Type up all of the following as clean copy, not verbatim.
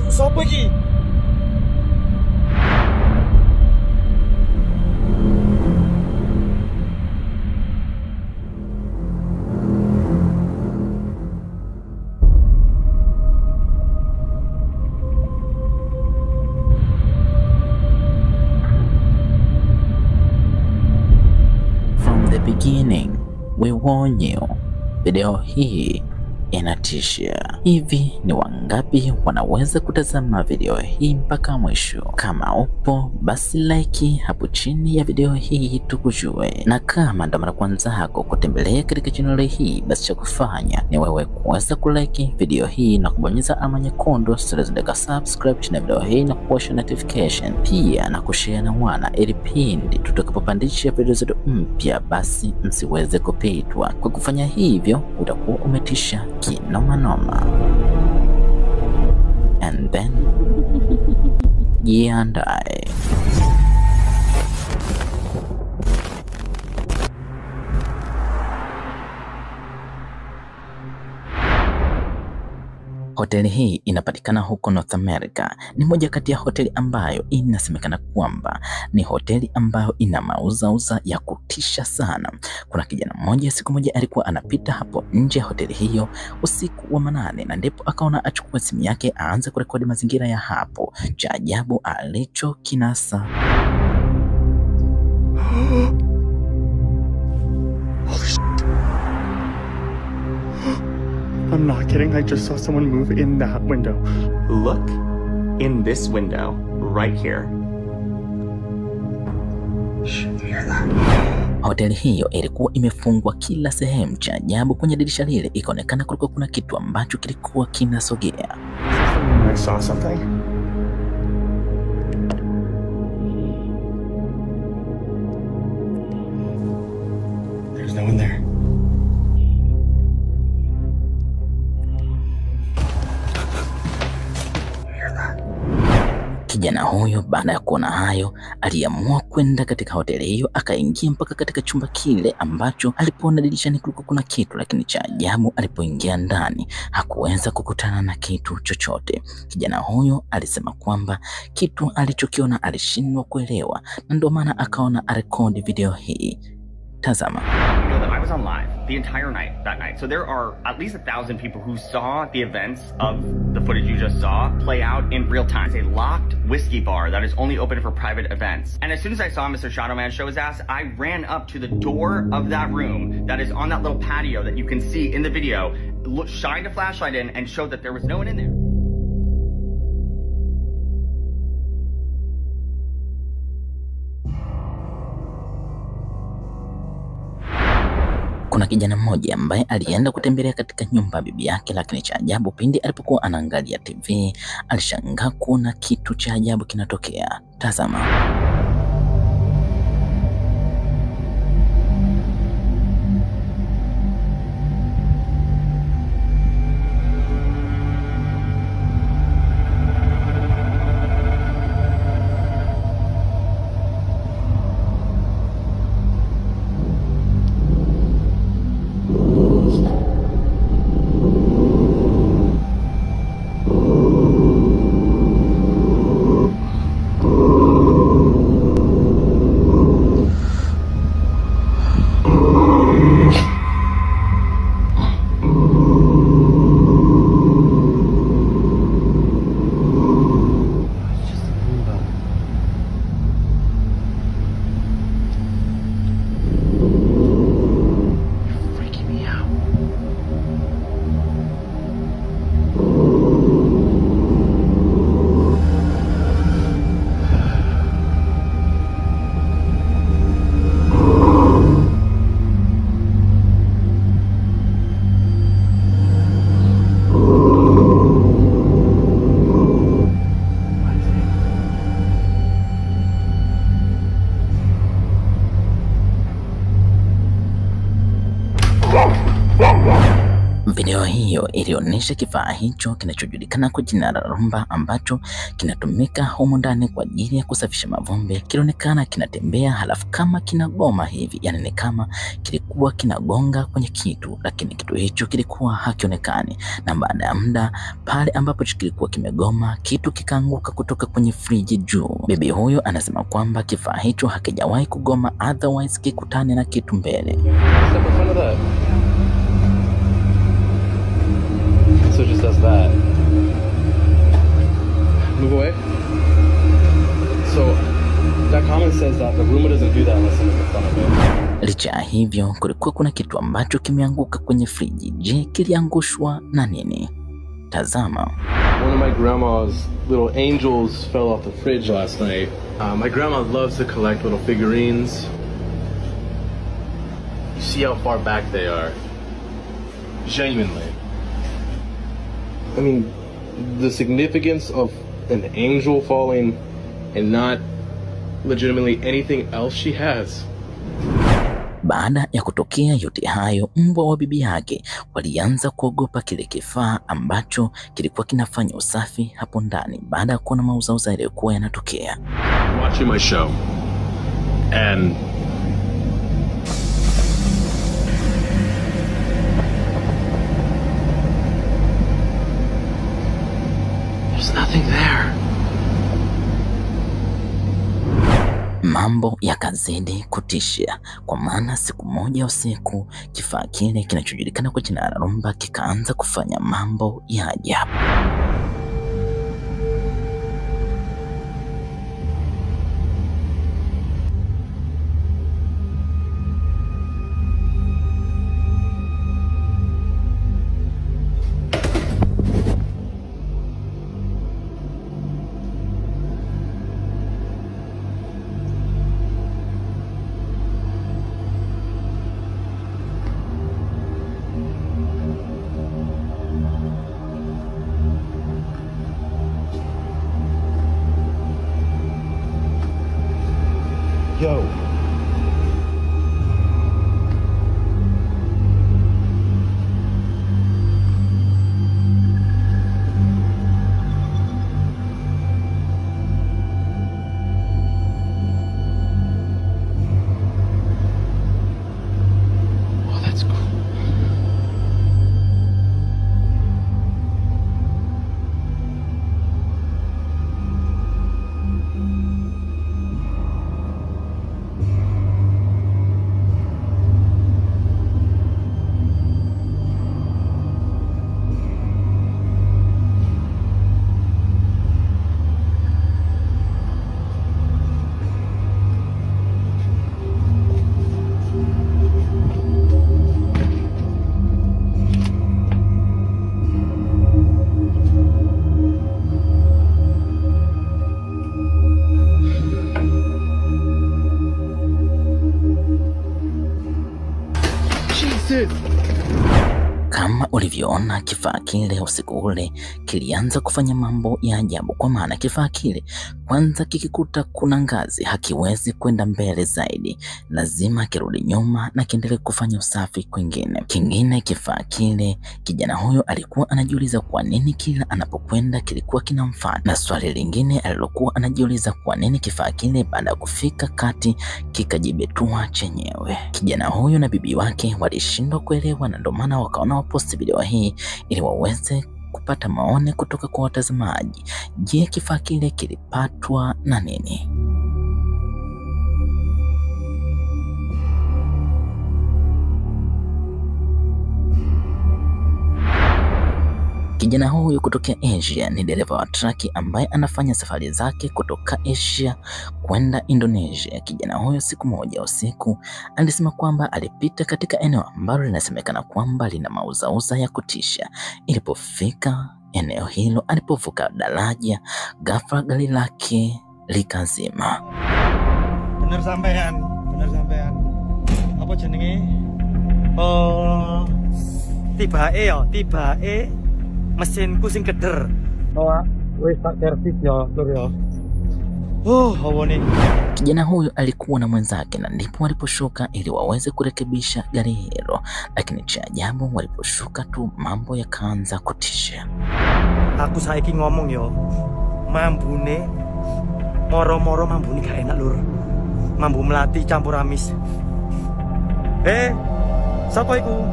Siapa lagi? From the beginning, we warn you. Video hii inatisha. Hivi ni wangapi wanaweza kutazama video hii mpaka mwisho? Kama upo basi like hapo chini ya video hii tukujue, na kama ndo mara kwanza yako kutembelea katika channel hii, basi cha kufanya ni wewe kuweza kulike video hii na kubonyeza alama nyekundu zilizoandikwa subscribe chini ya video hii na kuwasha notification, pia na kushare na wana, ili pindi tutakapopandisha video zetu mpya basi msiweze kupitwa. Kwa kufanya hivyo utakuwa umetisha kinoma noma. And then jiandae. Hoteli hii inapatikana huko North America. Ni moja kati ya hoteli ambayo inasemekana kwamba ni hoteli ambayo ina mauzauza ya kutisha sana. Kuna kijana mmoja siku moja alikuwa anapita hapo nje ya hoteli hiyo usiku wa manane, na ndipo akaona achukue simu yake aanze kurekodi mazingira ya hapo. Cha ajabu alicho kinasa. I'm not kidding, I just saw someone move in that window. Look in this window right here. Shh, you hear that? Hoteli hiyo ilikuwa imefungwa kila sehemu. Cha ajabu kwenye dirisha lile ikaonekana kulikuwa kuna kitu ambacho kilikuwa kinasogea. I saw something. There's no one there. Kijana huyo baada ya kuona hayo aliamua kwenda katika hoteli hiyo, akaingia mpaka katika chumba kile ambacho alipoona dirishani kulikuwa kuna kitu, lakini cha ajabu alipoingia ndani hakuweza kukutana na kitu chochote. Kijana huyo alisema kwamba kitu alichokiona alishindwa kuelewa, na ndio maana akaona arekodi video hii. Tazama. You know that I was on live the entire night that night. So there are at least 1,000 people who saw the events of the footage you just saw play out in real time. It's a locked whiskey bar that is only open for private events. And as soon as I saw Mr. Shadowman show his ass, I ran up to the door of that room that is on that little patio that you can see in the video, shined a flashlight in and showed that there was no one in there. Kuna kijana mmoja ambaye alienda kutembelea katika nyumba ya bibi yake, lakini cha ajabu pindi alipokuwa anaangalia TV alishangaa kuona kitu cha ajabu kinatokea. Tazama. kuonyesha kifaa hicho kinachojulikana kwa jina la Roomba ambacho kinatumika humu ndani kwa ajili ya kusafisha mavumbi kilionekana kinatembea, halafu kama kinagoma hivi, yani ni kama kilikuwa kinagonga kwenye kitu, lakini kitu hicho kilikuwa hakionekani. Na baada ya muda pale ambapo kilikuwa kimegoma, kitu kikaanguka kutoka kwenye friji juu. Bibi huyo anasema kwamba kifaa hicho hakijawahi kugoma, otherwise kikutane na kitu mbele. So it just does that. Move away. So that comment says that the Roomba doesn't do that unless someone's in front of it. Licha ya hivyo, kulikuwa kuna kitu ambacho kimeanguka kwenye friji. Je, kiliangushwa na nini? Tazama. One of my grandma's little angels fell off the fridge last night. My grandma loves to collect little figurines. You see how far back they are. Genuinely. I mean, the significance of an angel falling and not legitimately anything else she has. Baada ya kutokea yote hayo, mbwa wa bibi yake walianza kuogopa kile kifaa ambacho kilikuwa kinafanya usafi hapo ndani baada ya kuona mauzauza yaliyokuwa yanatokea. Watching my show and there's nothing there. Mambo yakazidi kutisha, kwa maana siku moja usiku kifaa kile kinachojulikana kwa jina la Roomba kikaanza kufanya mambo ya ajabu. Yo. Oh, that's cool. Kama ulivyoona, kifaa kile usiku ule kilianza kufanya mambo ya ajabu, kwa maana kifaa kile kwanza kikikuta kuna ngazi hakiwezi kwenda mbele zaidi, lazima kirudi nyuma na kiendelee kufanya usafi kwingine. Kingine, kifaa kile, kijana huyo alikuwa anajiuliza kwa nini kila anapokwenda kilikuwa kinamfuata, na swali lingine alilokuwa anajiuliza kwa nini kifaa kile baada ya kufika kati kikajibetua chenyewe. Kijana huyo na bibi wake walishindwa kuelewa, na ndio maana wakaona waposti video hii ili waweze kupata maoni kutoka kwa watazamaji. Je, kifaa kile kilipatwa na nini? Kijana huyu kutoka Asia ni dereva wa traki ambaye anafanya safari zake kutoka Asia kwenda Indonesia. Kijana huyo siku moja usiku alisema kwamba alipita katika eneo ambalo linasemekana kwamba lina mauzauza ya kutisha. Ilipofika eneo hilo, alipovuka daraja, ghafla gari lake likazima. Bener sampean. Apa jenenge? Tibae mesinku sing keder. Oh, wis tak servis ya, Lur ya. hawoni. Kijana huyo alikuwa na mwenzake na ndipo waliposhuka ili waweze kurekebisha gari hilo, lakini cha ajabu waliposhuka tu mambo yakaanza kutisha. Aku saiki ngomong yo, mambune moro-moro mambune gak enak lur. Mambu melati campur amis. Sapa iku?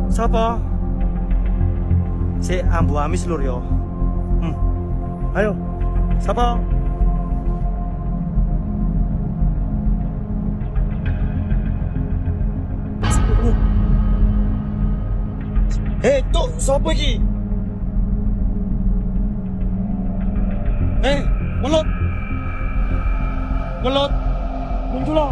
Sapa? Si ambu amis lur yo. Ayo. Sapa? Tuh, sapa iki? Mulut. Muncullah.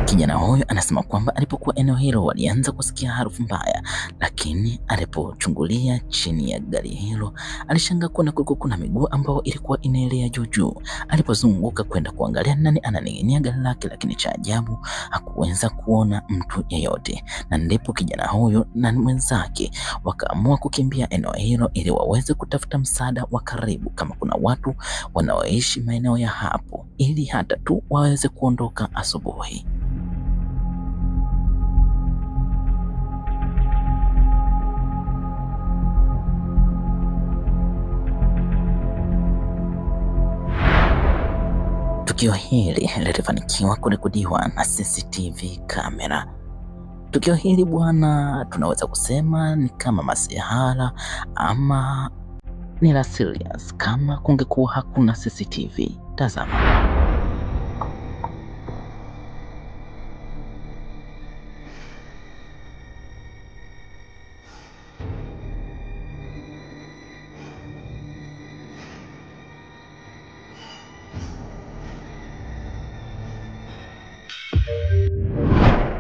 Kijana huyo anasema kwamba alipokuwa eneo hilo walianza kusikia harufu mbaya, lakini alipochungulia chini ya gari hilo alishangaa kuona kulikuwa kuna miguu ambayo ilikuwa inaelea juu. Alipozunguka kwenda kuangalia nani ananing'inia gari lake, lakini cha ajabu hakuweza kuona mtu yeyote, na ndipo kijana huyo na mwenzake wakaamua kukimbia eneo hilo ili waweze kutafuta msaada wa karibu kama kuna watu wanaoishi maeneo ya hapo, ili hata tu waweze kuondoka asubuhi. Tukio hili lilifanikiwa kurekodiwa na CCTV kamera. Tukio hili bwana, tunaweza kusema ni kama masihara ama ni la serious kama kungekuwa hakuna CCTV. Tazama.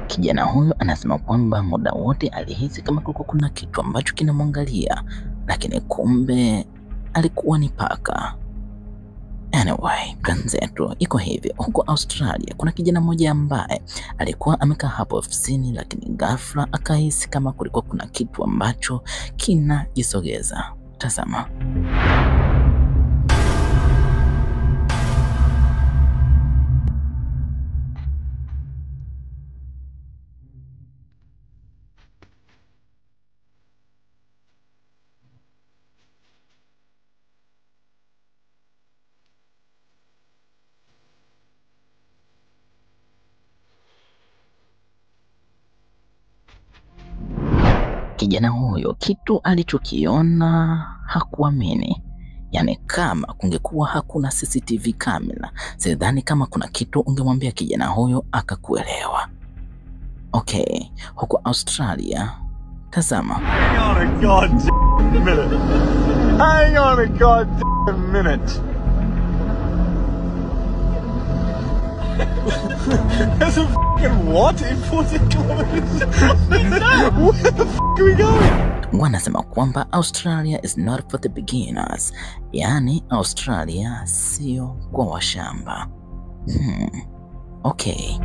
Kijana huyo anasema kwamba muda wote alihisi kama kulikuwa kuna kitu ambacho kinamwangalia, lakini kumbe alikuwa ni paka. Anyway, kanzetu iko hivi. Huko Australia kuna kijana mmoja ambaye alikuwa amekaa hapo ofisini, lakini ghafla akahisi kama kulikuwa kuna kitu ambacho kinajisogeza. Tazama. Kijana huyo kitu alichokiona hakuamini. Yani kama kungekuwa hakuna CCTV kamera, sidhani kama kuna kitu ungemwambia kijana huyo akakuelewa. Okay, huko Australia, tazama. Hang on a goddamn minute. Hang on a goddamn minute. There's a fucking what in 40 kilometers? Where the fuck are we going? Wanasema kwamba Australia is not for the beginners. Yani Australia sio kwa washamba. Okay.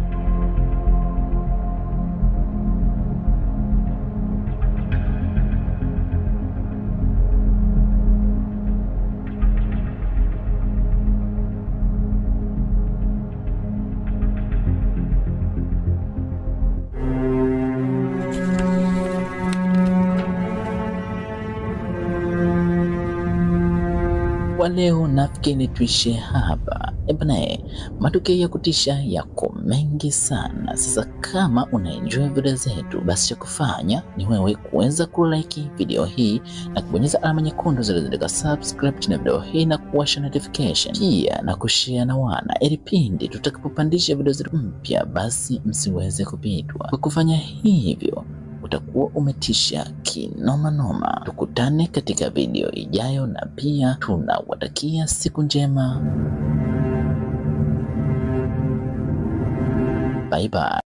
Kwa leo nafikiri tuishie hapa. Ebane, matukio ya kutisha yako mengi sana. Sasa kama unaenjoy video zetu, basi cha kufanya ni wewe kuweza kulike video hii na kubonyeza alama nyekundu zilizoandikwa subscribe chini ya video hii na kuwasha notification. Pia na kushare na wana ili pindi tutakapopandisha video zetu mpya basi msiweze kupitwa. Kwa kufanya hivyo utakuwa umetisha kinoma noma. Tukutane katika video ijayo na pia tunawatakia siku njema. Bye bye.